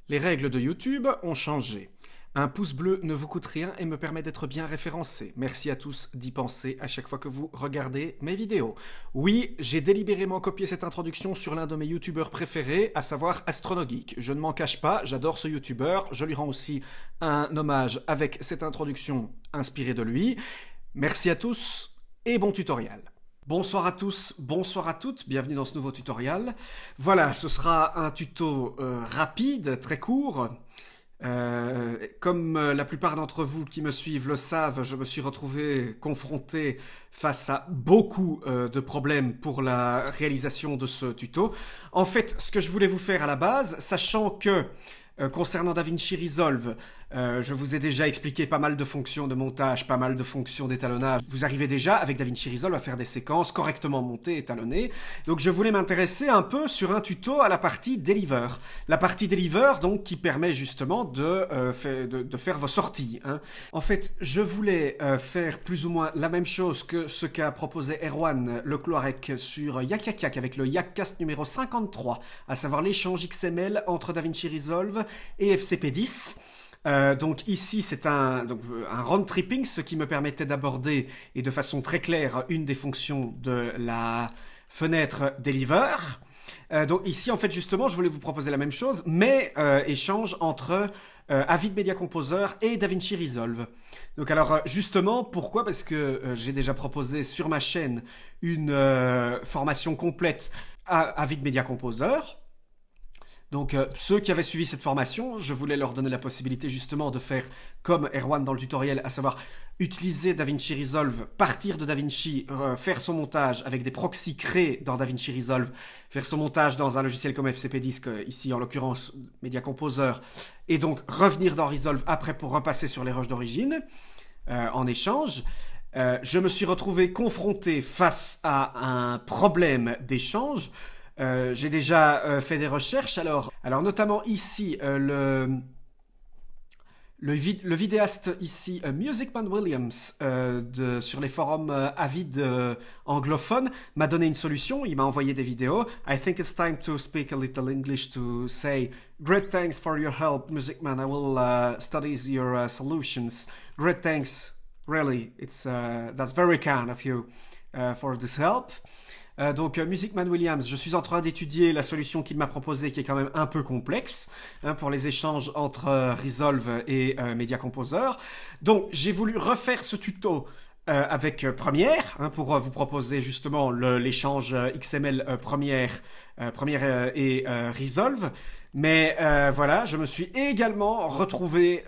Les règles de YouTube ont changé. Un pouce bleu ne vous coûte rien et me permet d'être bien référencé. Merci à tous d'y penser à chaque fois que vous regardez mes vidéos. Oui, j'ai délibérément copié cette introduction sur l'un de mes youtubeurs préférés, à savoir Astronogeek. Je ne m'en cache pas, j'adore ce youtubeur, je lui rends aussi un hommage avec cette introduction inspirée de lui. Merci à tous et bon tutoriel. Bonsoir à tous, bonsoir à toutes, bienvenue dans ce nouveau tutoriel. Voilà, ce sera un tuto rapide, très court. Comme la plupart d'entre vous qui me suivent le savent, je me suis retrouvé confronté face à beaucoup de problèmes pour la réalisation de ce tuto. En fait, ce que je voulais vous faire à la base, sachant que concernant DaVinci Resolve, je vous ai déjà expliqué pas mal de fonctions de montage, pas mal de fonctions d'étalonnage. Vous arrivez déjà avec DaVinci Resolve à faire des séquences correctement montées, étalonnées. Donc je voulais m'intéresser un peu sur un tuto à la partie Deliver. La partie Deliver, donc, qui permet justement de faire vos sorties. Hein. En fait, je voulais faire plus ou moins la même chose que ce qu'a proposé Erwan Le Cloarec sur Yak Yak Yak avec le Yakcast numéro 53, à savoir l'échange XML entre DaVinci Resolve et FCP10. Donc ici c'est un round tripping, ce qui me permettait d'aborder et de façon très claire une des fonctions de la fenêtre Deliver. Donc ici en fait justement je voulais vous proposer la même chose, mais échange entre Avid Media Composer et DaVinci Resolve. Donc alors justement pourquoi? Parce que j'ai déjà proposé sur ma chaîne une formation complète à Avid Media Composer. Donc ceux qui avaient suivi cette formation, je voulais leur donner la possibilité justement de faire comme Erwan dans le tutoriel, à savoir utiliser DaVinci Resolve, partir de DaVinci, faire son montage avec des proxys créés dans DaVinci Resolve, faire son montage dans un logiciel comme FCP10, ici en l'occurrence Media Composer, et donc revenir dans Resolve après pour repasser sur les rushs d'origine en échange. Je me suis retrouvé confronté face à un problème d'échange. J'ai déjà fait des recherches, alors notamment ici, le vidéaste ici, Music Man Williams, sur les forums Avid anglophones, m'a donné une solution, il m'a envoyé des vidéos. I think it's time to speak a little English to say, great thanks for your help, Music Man, I will study your solutions. Great thanks, really, that's very kind of you for this help. Donc Music Man Williams, je suis en train d'étudier la solution qu'il m'a proposée qui est quand même un peu complexe hein, pour les échanges entre Resolve et Media Composer. Donc j'ai voulu refaire ce tuto avec Premiere hein, pour vous proposer justement l'échange XML Premiere et Resolve. Mais voilà, je me suis également retrouvé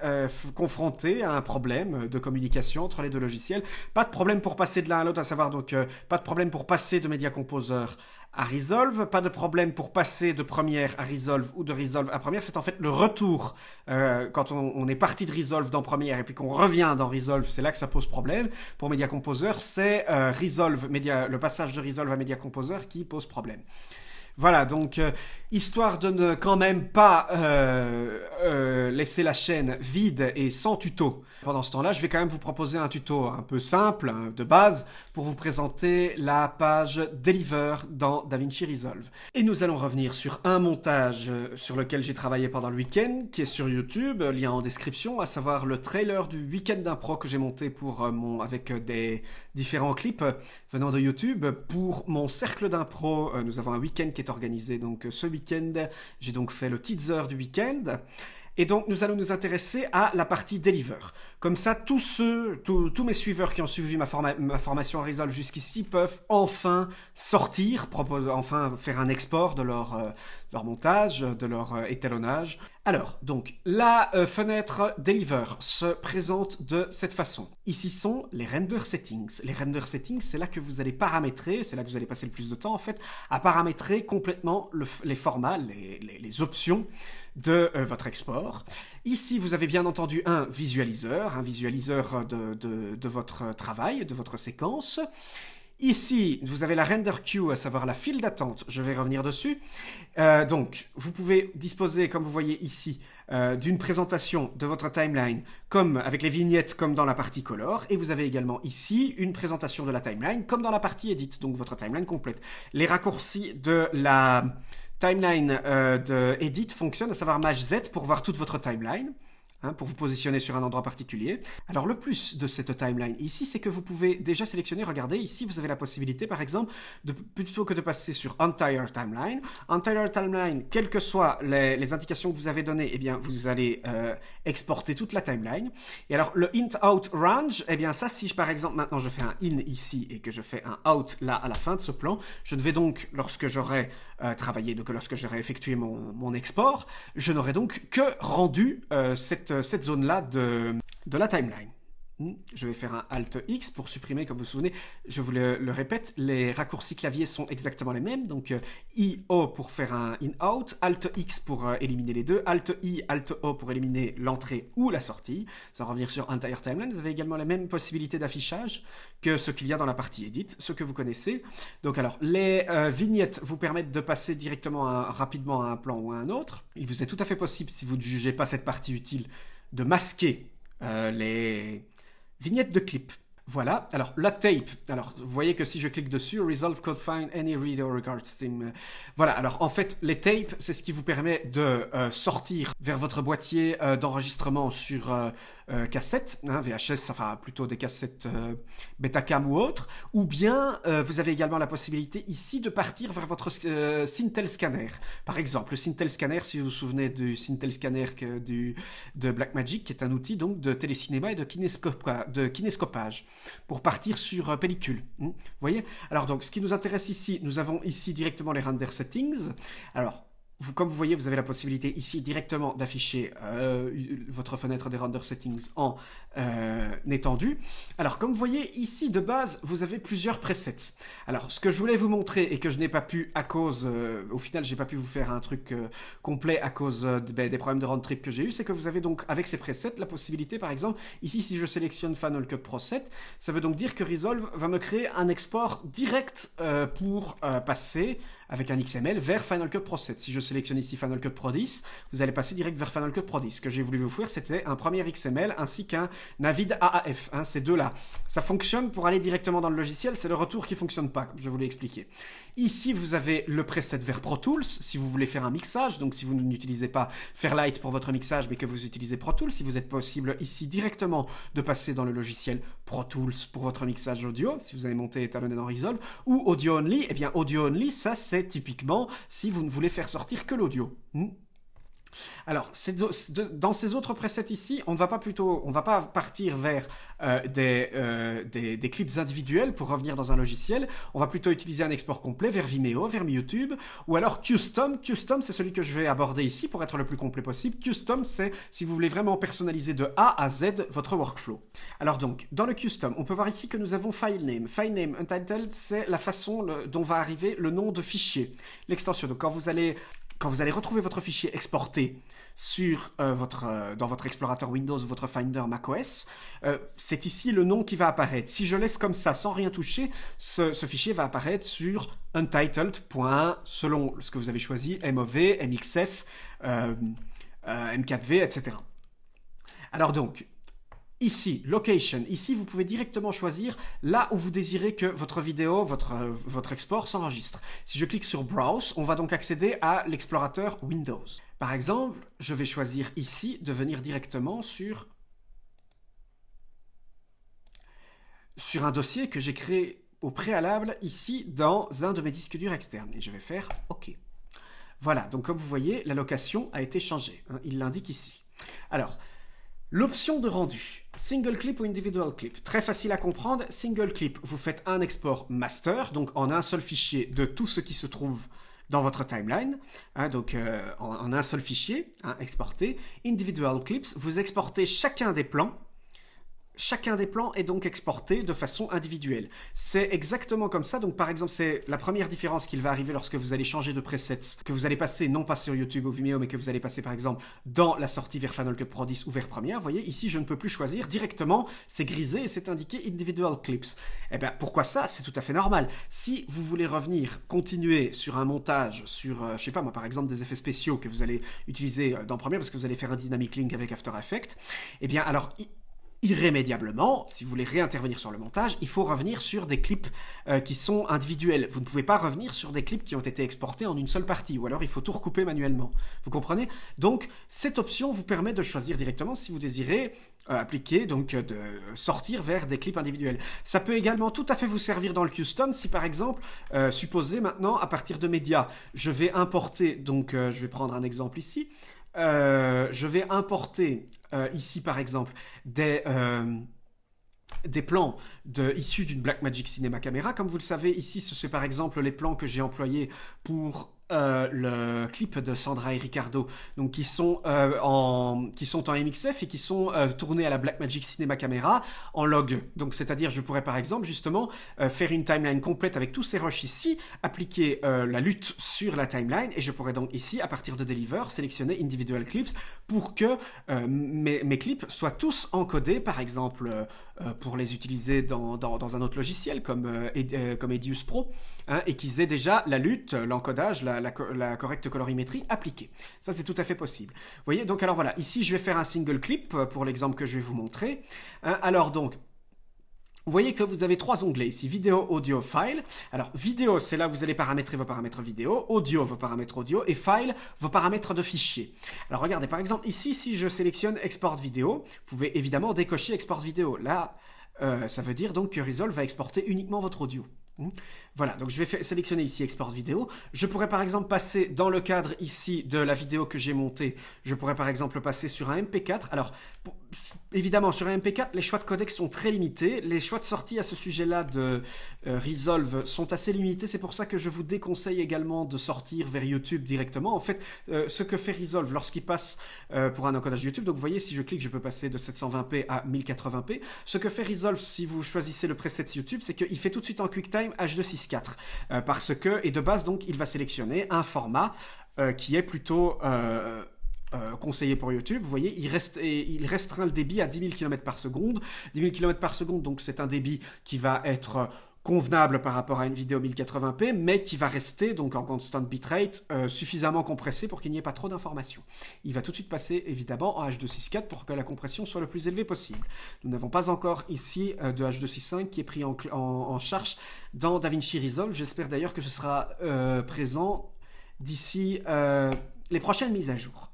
confronté à un problème de communication entre les deux logiciels. Pas de problème pour passer de l'un à l'autre, à savoir donc pas de problème pour passer de Media Composer à Resolve, pas de problème pour passer de Premiere à Resolve ou de Resolve à Premiere. C'est en fait le retour quand on est parti de Resolve dans Premiere et puis qu'on revient dans Resolve, c'est là que ça pose problème. Pour Media Composer, c'est le passage de Resolve à Media Composer qui pose problème. Voilà, donc histoire de ne quand même pas laisser la chaîne vide et sans tuto. Pendant ce temps-là, je vais quand même vous proposer un tuto un peu simple, hein, de base, pour vous présenter la page Deliver dans DaVinci Resolve. Et nous allons revenir sur un montage sur lequel j'ai travaillé pendant le week-end, qui est sur YouTube, lien en description, à savoir le trailer du week-end d'impro que j'ai monté pour avec des différents clips venant de YouTube pour mon cercle d'impro. Nous avons un week-end qui est organisé, donc ce week-end, j'ai donc fait le teaser du week-end. Et donc, nous allons nous intéresser à la partie Deliver. Comme ça, tous mes suiveurs qui ont suivi ma formation à Resolve jusqu'ici peuvent enfin sortir, enfin faire un export de leur montage, de leur étalonnage. Alors, donc, la fenêtre Deliver se présente de cette façon. Ici sont les render settings. Les render settings, c'est là que vous allez paramétrer, c'est là que vous allez passer le plus de temps, en fait, à paramétrer complètement les formats, les options de votre export. Ici, vous avez bien entendu un visualiseur de votre travail, de votre séquence. Ici, vous avez la render queue, à savoir la file d'attente. Je vais revenir dessus. Donc, vous pouvez disposer, comme vous voyez ici, d'une présentation de votre timeline, comme avec les vignettes, comme dans la partie color. Et vous avez également ici une présentation de la timeline, comme dans la partie edit, donc votre timeline complète. Les raccourcis de la timeline de edit fonctionnent, à savoir Maj Z pour voir toute votre timeline. Pour vous positionner sur un endroit particulier. Alors le plus de cette timeline ici, c'est que vous pouvez déjà sélectionner, regardez, ici vous avez la possibilité par exemple, plutôt que de passer sur Entire Timeline, quelles que soient les indications que vous avez données, eh bien vous allez exporter toute la timeline. Et alors le int out range, eh bien ça, si par exemple maintenant je fais un in ici et que je fais un out là à la fin de ce plan, je ne vais donc, lorsque j'aurai travaillé, donc lorsque j'aurai effectué mon export, je n'aurai donc que rendu cette zone-là de la timeline. Je vais faire un Alt X pour supprimer, comme vous vous souvenez, je vous le répète, les raccourcis clavier sont exactement les mêmes, donc IO pour faire un in-out, Alt X pour éliminer les deux, Alt I, Alt O pour éliminer l'entrée ou la sortie. Sans revenir sur Entire Timeline, vous avez également les mêmes possibilités d'affichage que ce qu'il y a dans la partie Edit, ce que vous connaissez. Donc alors, les vignettes vous permettent de passer directement rapidement à un plan ou à un autre. Il vous est tout à fait possible, si vous ne jugez pas cette partie utile, de masquer les vignette de clip. Voilà, alors la tape, alors vous voyez que si je clique dessus, Resolve could find any read or record stream. Voilà, alors en fait, les tapes, c'est ce qui vous permet de sortir vers votre boîtier d'enregistrement sur cassette, VHS, enfin plutôt des cassettes Betacam ou autres, ou bien vous avez également la possibilité ici de partir vers votre Syntel Scanner. Par exemple, le Syntel Scanner, si vous vous souvenez du Syntel Scanner de Blackmagic, qui est un outil donc de télécinéma et de kinéscopage pour partir sur pellicule. Vous voyez? Alors donc, ce qui nous intéresse ici, nous avons ici directement les render settings. Alors, comme vous voyez, vous avez la possibilité ici directement d'afficher votre fenêtre des render settings en étendu. Alors, comme vous voyez, ici, de base, vous avez plusieurs presets. Alors, ce que je voulais vous montrer et que je n'ai pas pu à cause... au final, j'ai pas pu vous faire un truc complet à cause des problèmes de round trip que j'ai eu, c'est que vous avez donc, avec ces presets, la possibilité, par exemple, ici, si je sélectionne Final Cut Pro 7, ça veut donc dire que Resolve va me créer un export direct pour passer avec un XML vers Final Cut Pro 7. Si je sélectionne ici Final Cut Pro 10, vous allez passer direct vers Final Cut Pro 10. Ce que j'ai voulu vous faire, c'était un premier XML ainsi qu'un Navid AAF, ces deux-là. Ça fonctionne pour aller directement dans le logiciel, c'est le retour qui ne fonctionne pas, comme je vous l'ai expliqué. Ici, vous avez le preset vers Pro Tools, si vous voulez faire un mixage, donc si vous n'utilisez pas Fairlight pour votre mixage, mais que vous utilisez Pro Tools, si vous êtes possible ici directement de passer dans le logiciel Pro Tools pour votre mixage audio, si vous avez monté étalonné dans Resolve, ou Audio Only, eh bien Audio Only, ça c'est typiquement si vous ne voulez faire sortir que l'audio. Alors, dans ces autres presets ici, on ne va pas partir vers des clips individuels pour revenir dans un logiciel. On va plutôt utiliser un export complet vers Vimeo, vers YouTube, ou alors Custom. Custom, c'est celui que je vais aborder ici pour être le plus complet possible. Custom, c'est si vous voulez vraiment personnaliser de A à Z votre workflow. Alors donc, dans le Custom, on peut voir ici que nous avons File Name. File Name Untitled, c'est la façon dont va arriver le nom de fichier. L'extension, donc quand vous allez retrouver votre fichier exporté sur, dans votre explorateur Windows ou votre Finder macOS, c'est ici le nom qui va apparaître. Si je laisse comme ça, sans rien toucher, ce fichier va apparaître sur untitled. Selon ce que vous avez choisi, MOV, MXF, M4V, etc. Alors donc, ici, Location, ici vous pouvez directement choisir là où vous désirez que votre vidéo, votre export s'enregistre. Si je clique sur Browse, on va donc accéder à l'explorateur Windows. Par exemple, je vais choisir ici de venir directement sur un dossier que j'ai créé au préalable ici dans un de mes disques durs externes. Et je vais faire OK. Voilà, donc comme vous voyez, la location a été changée. Il l'indique ici. Alors, l'option de rendu, single clip ou individual clip, très facile à comprendre. Single clip, vous faites un export master, donc en un seul fichier de tout ce qui se trouve dans votre timeline, donc en un seul fichier, exporté. Individual clips, vous exportez chacun des plans chacun des plans est donc exporté de façon individuelle. C'est exactement comme ça. Donc par exemple, c'est la première différence qu'il va arriver lorsque vous allez changer de presets, que vous allez passer non pas sur YouTube ou Vimeo, mais que vous allez passer par exemple dans la sortie vers Final Cut Pro 10 ou vers Premiere. Vous voyez, ici je ne peux plus choisir directement, c'est grisé et c'est indiqué Individual Clips. Eh bien pourquoi ça? C'est tout à fait normal. Si vous voulez revenir, continuer sur un montage, sur, je sais pas moi, par exemple des effets spéciaux que vous allez utiliser dans Premiere parce que vous allez faire un dynamic link avec After Effects, eh bien alors irrémédiablement, si vous voulez réintervenir sur le montage, il faut revenir sur des clips qui sont individuels. Vous ne pouvez pas revenir sur des clips qui ont été exportés en une seule partie, ou alors il faut tout recouper manuellement. Vous comprenez? Donc, cette option vous permet de choisir directement si vous désirez appliquer, donc de sortir vers des clips individuels. Ça peut également tout à fait vous servir dans le custom si par exemple, supposez maintenant à partir de médias, je vais importer, donc je vais prendre un exemple ici, je vais importer ici par exemple des plans issus d'une Blackmagic Cinema Camera. Comme vous le savez, ici, c'est par exemple les plans que j'ai employés pour le clip de Sandra et Ricardo, donc qui sont en MXF et qui sont tournés à la Blackmagic Cinema Camera en log. Donc c'est-à-dire, je pourrais par exemple justement faire une timeline complète avec tous ces rushs ici, appliquer la lutte sur la timeline, et je pourrais donc ici, à partir de Deliver, sélectionner Individual Clips pour que mes clips soient tous encodés, par exemple pour les utiliser dans un autre logiciel comme Edius Pro, hein, et qu'ils aient déjà la lutte, l'encodage, la correcte colorimétrie appliquée. Ça, c'est tout à fait possible. Vous voyez, donc alors voilà, ici je vais faire un single clip pour l'exemple que je vais vous montrer. Hein, alors donc, vous voyez que vous avez trois onglets ici, vidéo, audio, file. Alors, vidéo, c'est là où vous allez paramétrer vos paramètres vidéo, audio, vos paramètres audio, et file, vos paramètres de fichier. Alors, regardez, par exemple, ici, si je sélectionne export vidéo, vous pouvez évidemment décocher export vidéo. Là, ça veut dire donc que Resolve va exporter uniquement votre audio. Voilà, donc je vais sélectionner ici export vidéo. Je pourrais par exemple passer dans le cadre ici de la vidéo que j'ai montée, je pourrais par exemple passer sur un MP4. Alors, évidemment, sur un MP4, les choix de codec sont très limités. Les choix de sortie à ce sujet-là de Resolve sont assez limités. C'est pour ça que je vous déconseille également de sortir vers YouTube directement. En fait, ce que fait Resolve lorsqu'il passe pour un encodage YouTube, donc vous voyez, si je clique, je peux passer de 720p à 1080p. Ce que fait Resolve, si vous choisissez le preset YouTube, c'est qu'il fait tout de suite en QuickTime H264. Parce que, et de base, donc, il va sélectionner un format qui est plutôt conseillé pour YouTube. Vous voyez, il restreint le débit à 10 000 km par seconde. 10 000 km par seconde, donc c'est un débit qui va être convenable par rapport à une vidéo 1080p, mais qui va rester donc en constant bitrate suffisamment compressé pour qu'il n'y ait pas trop d'informations. Il va tout de suite passer évidemment en H264 pour que la compression soit le plus élevée possible. Nous n'avons pas encore ici de H265 qui est pris en charge dans DaVinci Resolve. J'espère d'ailleurs que ce sera présent d'ici les prochaines mises à jour.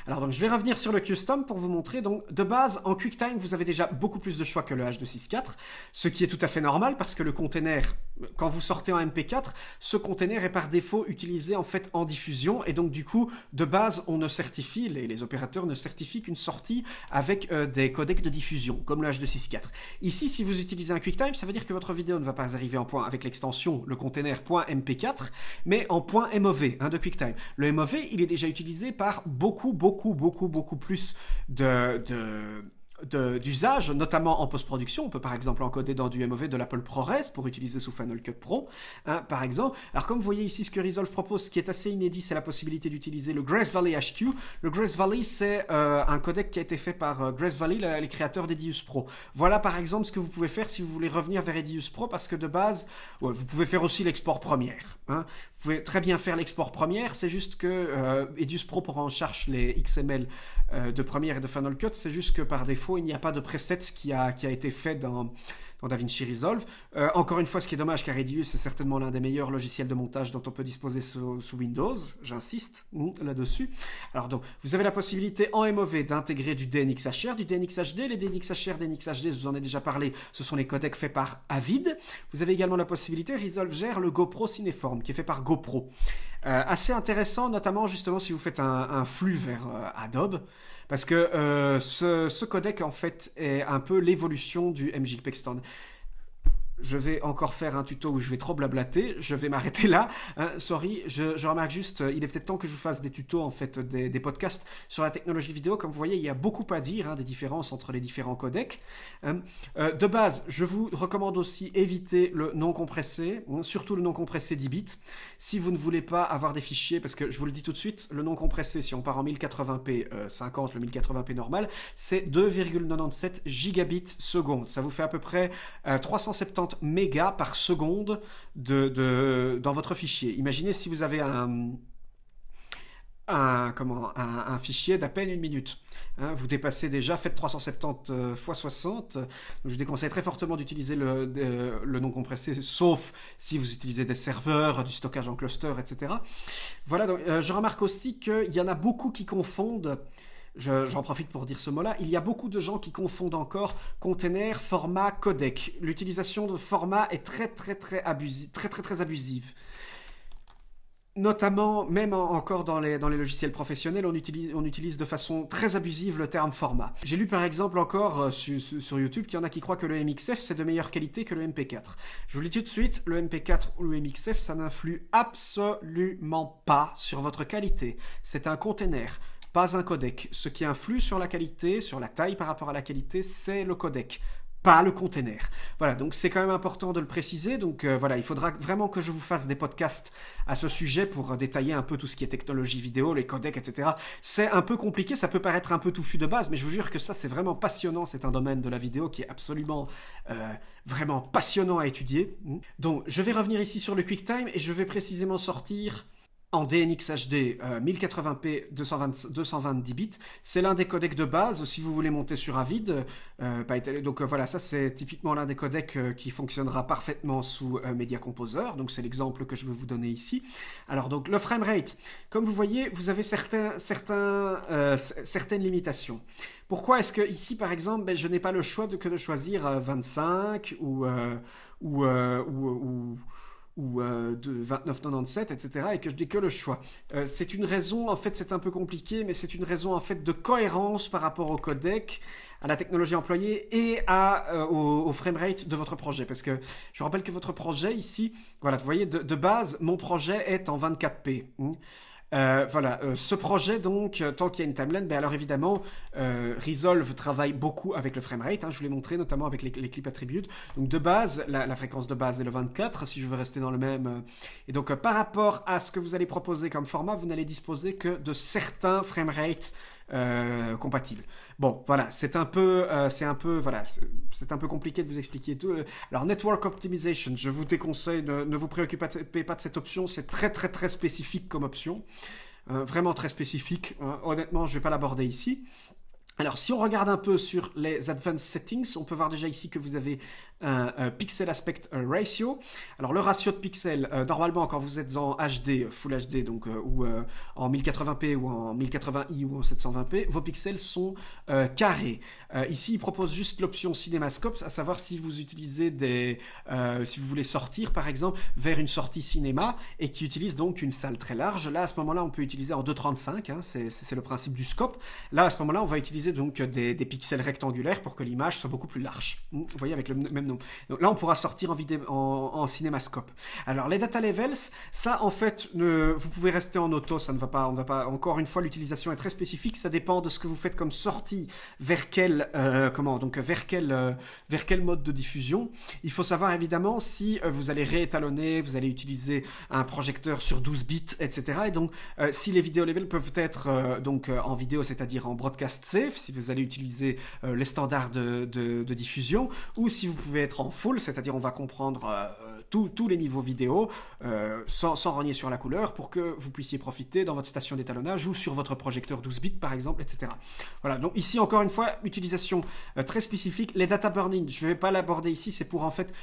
Alors donc je vais revenir sur le custom pour vous montrer. Donc de base en QuickTime vous avez déjà beaucoup plus de choix que le H264, ce qui est tout à fait normal parce que le container, quand vous sortez en MP4, ce container est par défaut utilisé en fait en diffusion, et donc du coup de base on ne certifie, les opérateurs ne certifient qu'une sortie avec des codecs de diffusion comme le H264. Ici si vous utilisez un QuickTime, ça veut dire que votre vidéo ne va pas arriver en point avec l'extension, le container .mp4, mais en .mov de QuickTime. Le MOV il est déjà utilisé par beaucoup plus d'usage, notamment en post-production. On peut par exemple encoder dans du MOV de l'Apple ProRes pour utiliser sous Final Cut Pro, hein, par exemple. Alors comme vous voyez ici, ce que Resolve propose, ce qui est assez inédit, c'est la possibilité d'utiliser le Grace Valley HQ. Le Grace Valley, c'est un codec qui a été fait par Grace Valley, les créateurs d'Edius Pro. Voilà par exemple ce que vous pouvez faire si vous voulez revenir vers Edius Pro, parce que de base, ouais, vous pouvez faire aussi l'export Premiere, hein. Vous pouvez très bien faire l'export Premiere, c'est juste que Edius Pro prend en charge les XML de Premiere et de Final Cut, c'est juste que par défaut, il n'y a pas de preset qui a été fait dans DaVinci Resolve. Encore une fois, ce qui est dommage, car Edius est certainement l'un des meilleurs logiciels de montage dont on peut disposer sous Windows, j'insiste là-dessus. Alors donc, vous avez la possibilité en MOV d'intégrer du DNxHR, du DNxHD. Les DNxHR, DNxHD, je vous en ai déjà parlé, ce sont les codecs faits par Avid. Vous avez également la possibilité, Resolve gère le GoPro Cineform, qui est fait par GoPro. Assez intéressant, notamment justement si vous faites un flux vers Adobe, parce que ce codec en fait est un peu l'évolution du MJPEG Stand. je vais encore faire un tuto où je vais trop blablater, je vais m'arrêter là. Sorry, je remarque juste, il est peut-être temps que je vous fasse des tutos, en fait, des podcasts sur la technologie vidéo. Comme vous voyez, il y a beaucoup à dire, des différences entre les différents codecs. De base, je vous recommande aussi éviter le non compressé, surtout le non compressé 10 bits. Si vous ne voulez pas avoir des fichiers, parce que je vous le dis tout de suite, le non compressé, si on part en 1080p 50, le 1080p normal, c'est 2,97 gigabits seconde. Ça vous fait à peu près 370 mégas par seconde dans votre fichier. Imaginez si vous avez un fichier d'à peine 1 minute. Vous dépassez déjà, faites 370 x 60. Je vous déconseille très fortement d'utiliser le non compressé, sauf si vous utilisez des serveurs, du stockage en cluster, etc. Voilà, donc, je remarque aussi qu'il y en a beaucoup qui confondent. J'en profite pour dire ce mot-là. Il y a beaucoup de gens qui confondent encore container, format, codec. L'utilisation de format est très abusive. Notamment, même encore dans les logiciels professionnels, on utilise de façon très abusive le terme format. J'ai lu par exemple encore sur YouTube qu'il y en a qui croient que le MXF c'est de meilleure qualité que le MP4. Je vous le dis tout de suite, le MP4 ou le MXF ça n'influe absolument pas sur votre qualité. C'est un container, pas un codec. Ce qui influe sur la qualité, sur la taille par rapport à la qualité, c'est le codec, pas le container. Voilà, donc c'est quand même important de le préciser. Donc voilà, il faudra vraiment que je vous fasse des podcasts à ce sujet pour détailler un peu tout ce qui est technologie vidéo, les codecs, etc. C'est un peu compliqué, ça peut paraître un peu touffu de base, mais je vous jure que ça c'est vraiment passionnant. C'est un domaine de la vidéo qui est absolument vraiment passionnant à étudier. Donc je vais revenir ici sur le QuickTime et je vais précisément sortir en DNX HD 1080p 220 bits. C'est l'un des codecs de base si vous voulez monter sur Avid. Donc voilà, ça c'est typiquement l'un des codecs qui fonctionnera parfaitement sous Media Composer. Donc c'est l'exemple que je veux vous donner ici. Alors donc le framerate, comme vous voyez, vous avez certaines limitations. Pourquoi est-ce que ici par exemple, je n'ai pas le choix que de choisir 25 ou de 29,97, etc. et que je n'ai que le choix. C'est une raison, en fait c'est un peu compliqué, mais c'est une raison en fait de cohérence par rapport au codec, à la technologie employée et au framerate de votre projet. Parce que je vous rappelle que votre projet ici, voilà, vous voyez, de base, mon projet est en 24p. Voilà, ce projet donc, tant qu'il y a une timeline, alors évidemment, Resolve travaille beaucoup avec le framerate, je vous l'ai montré notamment avec les clips attributes. Donc de base, la fréquence de base est le 24, si je veux rester dans le même. Et donc par rapport à ce que vous allez proposer comme format, vous n'allez disposer que de certains framerates compatibles. Bon, voilà, c'est un peu compliqué de vous expliquer tout. Alors, Network Optimization, je vous déconseille, ne vous préoccupez pas de cette option, c'est très spécifique comme option, vraiment très spécifique. Honnêtement, je ne vais pas l'aborder ici. Alors, si on regarde un peu sur les Advanced Settings, on peut voir déjà ici que vous avez un Pixel Aspect Ratio. Alors, le ratio de pixels, normalement, quand vous êtes en HD, Full HD, donc, ou en 1080p ou en 1080i ou en 720p, vos pixels sont carrés. Ici, il propose juste l'option CinemaScope, à savoir si vous utilisez si vous voulez sortir, par exemple, vers une sortie cinéma et qui utilise donc une salle très large. Là, à ce moment-là, on peut utiliser en 2.35, c'est le principe du scope. Là, à ce moment-là, on va utiliser donc des pixels rectangulaires pour que l'image soit beaucoup plus large. Vous voyez, avec le même nom. Donc là, on pourra sortir en cinémascope. Alors, les data levels, ça, en fait, vous pouvez rester en auto, ça ne va pas, encore une fois, l'utilisation est très spécifique, ça dépend de ce que vous faites comme sortie, vers quel mode de diffusion. Il faut savoir, évidemment, si vous allez réétalonner, vous allez utiliser un projecteur sur 12 bits, etc. Et donc, si les vidéo levels peuvent être en vidéo, c'est-à-dire en broadcast safe, si vous allez utiliser les standards de diffusion, ou si vous pouvez être en full, c'est-à-dire on va comprendre tous les niveaux vidéo sans rogner sur la couleur pour que vous puissiez profiter dans votre station d'étalonnage ou sur votre projecteur 12 bits par exemple, etc. Voilà, donc ici encore une fois, utilisation très spécifique. Les data burning, je ne vais pas l'aborder ici, c'est pour en fait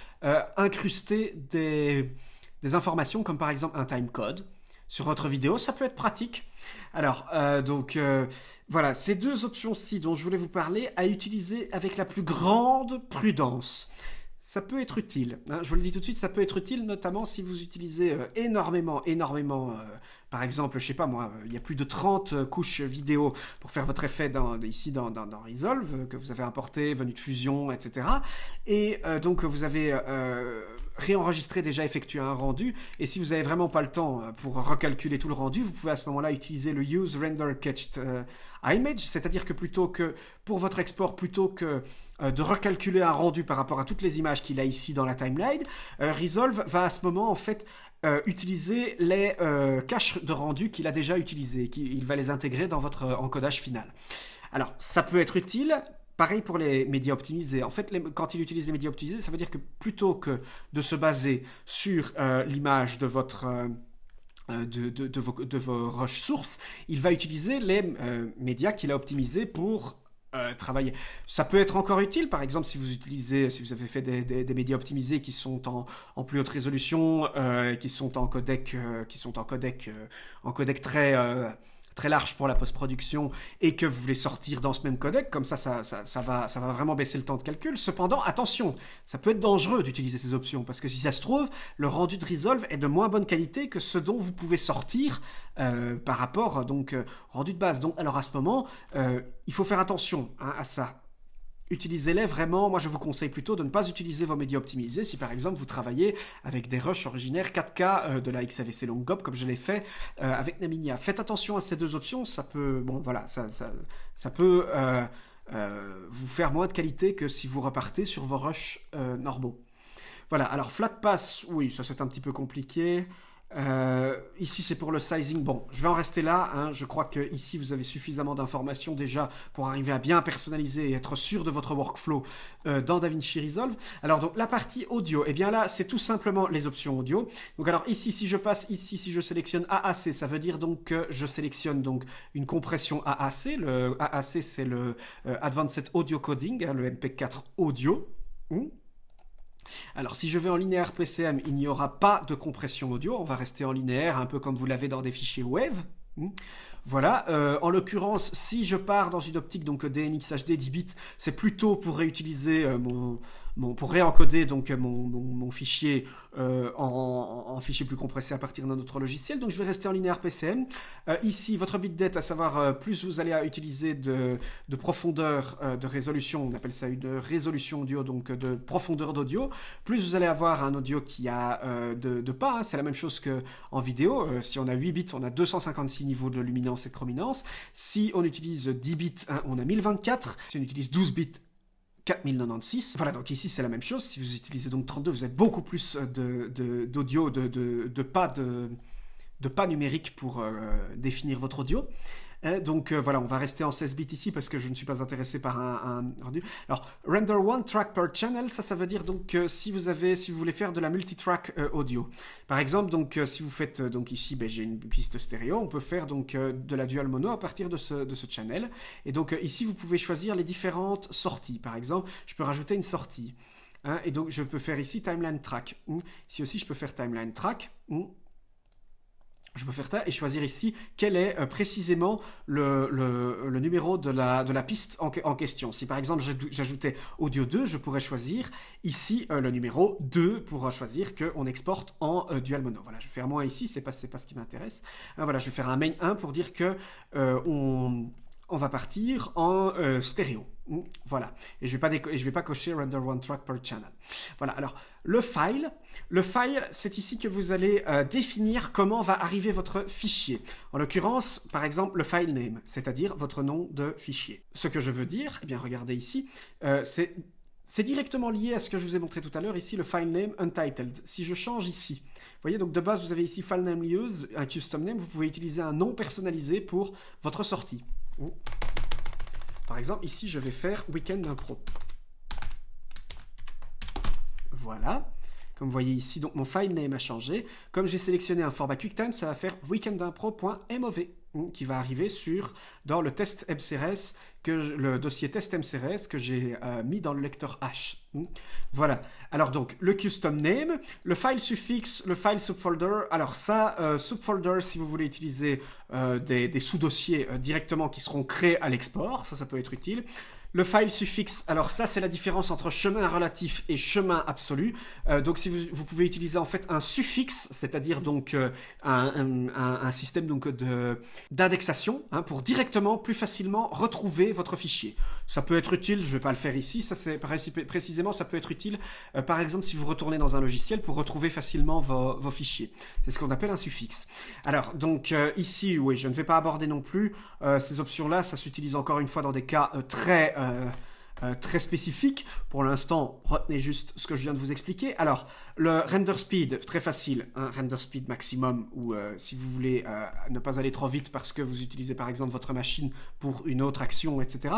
incruster des informations comme par exemple un timecode sur votre vidéo, ça peut être pratique. Alors, voilà, ces deux options-ci dont je voulais vous parler, à utiliser avec la plus grande prudence. Ça peut être utile, je vous le dis tout de suite, ça peut être utile, notamment si vous utilisez énormément, par exemple, je sais pas moi, il y a plus de 30 couches vidéo pour faire votre effet ici dans Resolve, que vous avez importé, venu de Fusion, etc. Et donc vous avez réenregistré, déjà effectué un rendu, et si vous n'avez vraiment pas le temps pour recalculer tout le rendu, vous pouvez à ce moment-là utiliser le Use Render Cached Image, c'est-à-dire que plutôt que, pour votre export, plutôt que de recalculer un rendu par rapport à toutes les images qu'il a ici dans la timeline, Resolve va à ce moment en fait utiliser les caches de rendu qu'il a déjà utilisés, il va les intégrer dans votre encodage final. Alors, ça peut être utile. Pareil pour les médias optimisés. En fait, quand il utilise les médias optimisés, ça veut dire que plutôt que de se baser sur l'image de votre de vos rushs sources, il va utiliser les médias qu'il a optimisés pour travailler. Ça peut être encore utile, par exemple, si vous avez fait des médias optimisés qui sont en plus haute résolution, qui sont en codec très large pour la post-production et que vous voulez sortir dans ce même codec, comme ça va vraiment baisser le temps de calcul. Cependant, attention, ça peut être dangereux d'utiliser ces options, parce que si ça se trouve, le rendu de Resolve est de moins bonne qualité que ce dont vous pouvez sortir par rapport donc rendu de base. Donc, alors à ce moment, il faut faire attention à ça. Utilisez-les vraiment. Moi, je vous conseille plutôt de ne pas utiliser vos médias optimisés si, par exemple, vous travaillez avec des rushs originaires 4K de la XAVC Longop, comme je l'ai fait avec Naminia. Faites attention à ces deux options. Ça peut, bon, voilà, ça peut vous faire moins de qualité que si vous repartez sur vos rushs normaux. Voilà. Alors, flat pass, oui, ça c'est un petit peu compliqué. Ici c'est pour le sizing. Bon, je vais en rester là, hein. Je crois que ici vous avez suffisamment d'informations déjà pour arriver à bien personnaliser et être sûr de votre workflow dans DaVinci Resolve. Alors donc la partie audio, eh bien là c'est tout simplement les options audio. Donc alors ici si je passe ici, si je sélectionne AAC, ça veut dire donc que je sélectionne donc une compression AAC. Le AAC c'est le Advanced Audio Coding, hein, le MP4 audio. Alors si je vais en linéaire PCM, il n'y aura pas de compression audio, on va rester en linéaire, un peu comme vous l'avez dans des fichiers WAV. Voilà, en l'occurrence, si je pars dans une optique donc DNX HD 10 bits, c'est plutôt pour réutiliser pour réencoder donc mon fichier en fichier plus compressé à partir d'un autre logiciel. Donc je vais rester en linéaire PCM. Ici, votre bitdate, à savoir plus vous allez utiliser de profondeur de résolution, on appelle ça une résolution audio, donc de profondeur d'audio, plus vous allez avoir un audio qui a de pas, hein, c'est la même chose qu'en vidéo. Si on a 8 bits, on a 256 niveaux de luminance et de chrominance. Si on utilise 10 bits, hein, on a 1024. Si on utilise 12 bits, 4096. Voilà, donc ici c'est la même chose. Si vous utilisez donc 32, vous avez beaucoup plus d'audio, de pas numériques pour définir votre audio. Donc voilà, on va rester en 16 bits ici parce que je ne suis pas intéressé par un rendu. Alors, render one track per channel, ça veut dire donc si vous voulez faire de la multitrack audio. Par exemple, donc si vous faites donc ici, j'ai une piste stéréo, on peut faire donc de la dual mono à partir de ce channel. Et donc ici, vous pouvez choisir les différentes sorties. Par exemple, je peux rajouter une sortie. Hein, et donc je peux faire ici timeline track. Ici aussi, je peux faire timeline track. Je peux faire ça et choisir ici quel est précisément le numéro de la piste en question. Si par exemple j'ajoutais audio 2, je pourrais choisir ici le numéro 2 pour choisir qu'on exporte en dual mono. Voilà, je vais faire moins ici, c'est pas ce qui m'intéresse. Voilà, je vais faire un main 1 pour dire que on va partir en stéréo. Voilà, et je vais pas cocher render one track per channel. Voilà, alors le file, c'est ici que vous allez définir comment va arriver votre fichier. En l'occurrence, par exemple, le file name, c'est-à-dire votre nom de fichier. Ce que je veux dire, eh bien regardez ici, c'est directement lié à ce que je vous ai montré tout à l'heure, ici le file name untitled. Si je change ici, vous voyez, donc de base vous avez ici file name use, un custom name, vous pouvez utiliser un nom personnalisé pour votre sortie. Par exemple, ici, je vais faire Weekend Impro. Voilà. Comme vous voyez ici, donc mon file name a changé. Comme j'ai sélectionné un format QuickTime, ça va faire weekendimpro.mov qui va arriver dans le test MCRS, le dossier test MCRS que j'ai mis dans le lecteur H. Voilà. Alors donc, le custom name, le file suffixe, le file subfolder. Alors ça, subfolder, si vous voulez utiliser des sous-dossiers directement qui seront créés à l'export, ça peut être utile. Le file suffixe, alors ça c'est la différence entre chemin relatif et chemin absolu. Donc si vous pouvez utiliser en fait un suffixe, c'est-à-dire donc un système donc d'indexation pour directement, plus facilement retrouver votre fichier. Ça peut être utile, je ne vais pas le faire ici, ça c'est précisément ça peut être utile par exemple si vous retournez dans un logiciel pour retrouver facilement vos fichiers. C'est ce qu'on appelle un suffixe. Alors donc ici, oui, je ne vais pas aborder non plus ces options-là, ça s'utilise encore une fois dans des cas très spécifique. Pour l'instant, retenez juste ce que je viens de vous expliquer. Alors, le render speed, très facile, render speed maximum, ou si vous voulez ne pas aller trop vite parce que vous utilisez par exemple votre machine pour une autre action, etc.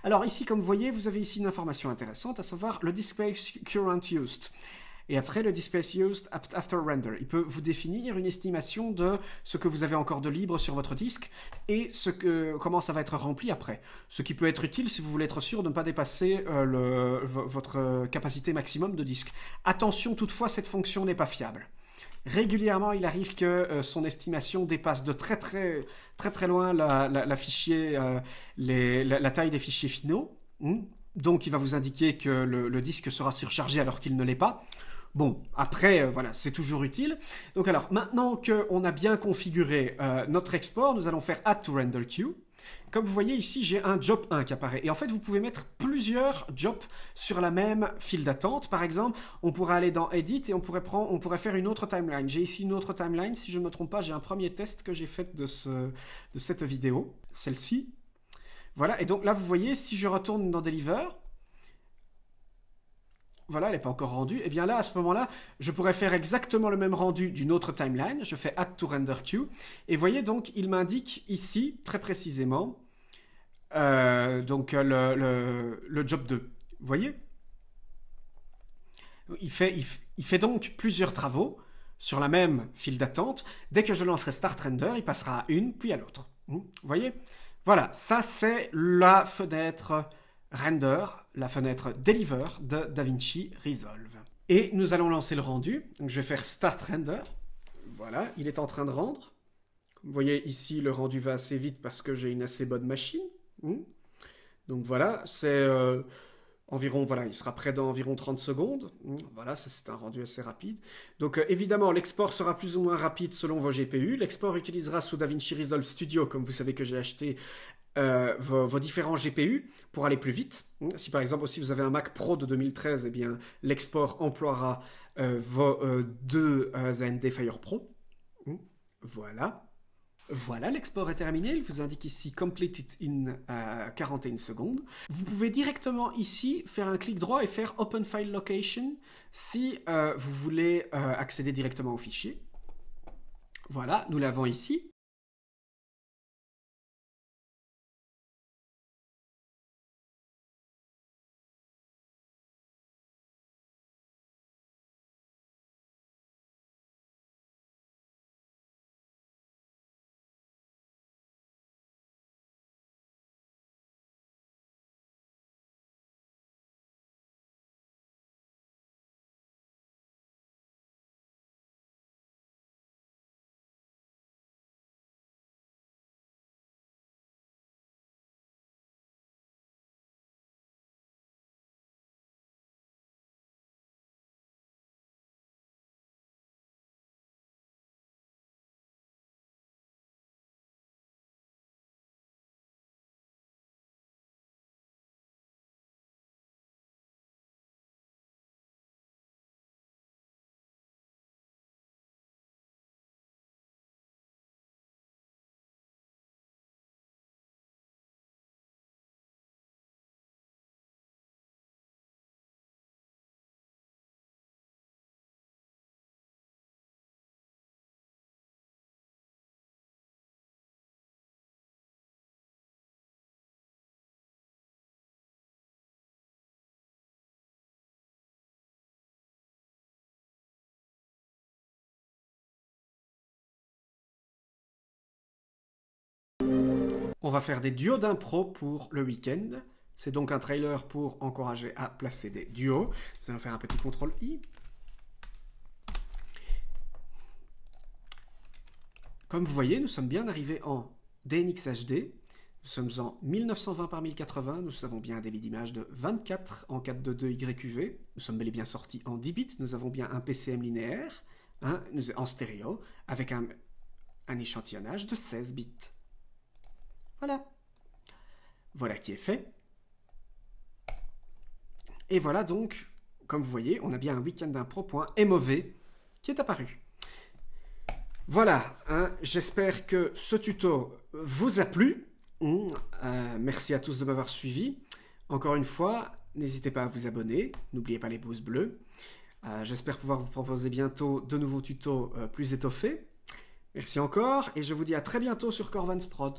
Alors ici, comme vous voyez, vous avez ici une information intéressante, à savoir le display current used. Et après, le display used after render. Il peut vous définir une estimation de ce que vous avez encore de libre sur votre disque et comment ça va être rempli après. Ce qui peut être utile si vous voulez être sûr de ne pas dépasser votre capacité maximum de disque. Attention toutefois, cette fonction n'est pas fiable. Régulièrement, il arrive que son estimation dépasse de très loin la taille des fichiers finaux. Donc, il va vous indiquer que le disque sera surchargé alors qu'il ne l'est pas. Bon, après, voilà, c'est toujours utile. Donc alors, maintenant qu'on a bien configuré notre export, nous allons faire Add to Render Queue. Comme vous voyez ici, j'ai un job 1 qui apparaît. Et en fait, vous pouvez mettre plusieurs jobs sur la même file d'attente. Par exemple, on pourrait aller dans Edit et on pourrait faire une autre timeline. J'ai ici une autre timeline. Si je ne me trompe pas, j'ai un premier test que j'ai fait de cette vidéo, celle-ci. Voilà, et donc là, vous voyez, si je retourne dans Deliver, voilà, elle n'est pas encore rendue. Et bien là, à ce moment-là, je pourrais faire exactement le même rendu d'une autre timeline. Je fais Add to Render Queue. Et vous voyez, donc, il m'indique ici, très précisément, donc le job 2. Vous voyez? Il fait donc plusieurs travaux sur la même file d'attente. Dès que je lancerai Start Render, il passera à une, puis à l'autre. Vous voyez? Voilà, ça c'est la fenêtre Render, la fenêtre Deliver de DaVinci Resolve. Et nous allons lancer le rendu. Donc je vais faire Start Render. Voilà, il est en train de rendre. Vous voyez ici, le rendu va assez vite parce que j'ai une assez bonne machine. Donc voilà, c'est environ, voilà, il sera prêt dans environ 30 secondes. Voilà, ça c'est un rendu assez rapide. Donc évidemment, l'export sera plus ou moins rapide selon vos GPU. L'export utilisera sous DaVinci Resolve Studio, comme vous savez que j'ai acheté vos différents GPU pour aller plus vite. Si par exemple aussi vous avez un Mac Pro de 2013, eh bien l'export emploiera vos deux AMD Fire Pro. Voilà. Voilà, l'export est terminé. Il vous indique ici Completed in 41 secondes. Vous pouvez directement ici faire un clic droit et faire Open File Location si vous voulez accéder directement au fichier. Voilà, nous l'avons ici. On va faire des duos d'impro pour le week-end. C'est donc un trailer pour encourager à placer des duos. Nous allons faire un petit CTRL-I. Comme vous voyez, nous sommes bien arrivés en DNxHD. Nous sommes en 1920 par 1080, nous avons bien un débit d'image de 24 en 422 YQV. Nous sommes bel et bien sortis en 10 bits, nous avons bien un PCM linéaire, hein, en stéréo, avec un échantillonnage de 16 bits. Voilà. Voilà qui est fait. Et voilà donc, comme vous voyez, on a bien un Weekend d'un Pro.mov qui est apparu. Voilà, hein, j'espère que ce tuto vous a plu. Merci à tous de m'avoir suivi. Encore une fois, n'hésitez pas à vous abonner. N'oubliez pas les pouces bleus. J'espère pouvoir vous proposer bientôt de nouveaux tutos plus étoffés. Merci encore et je vous dis à très bientôt sur Corvans Prod.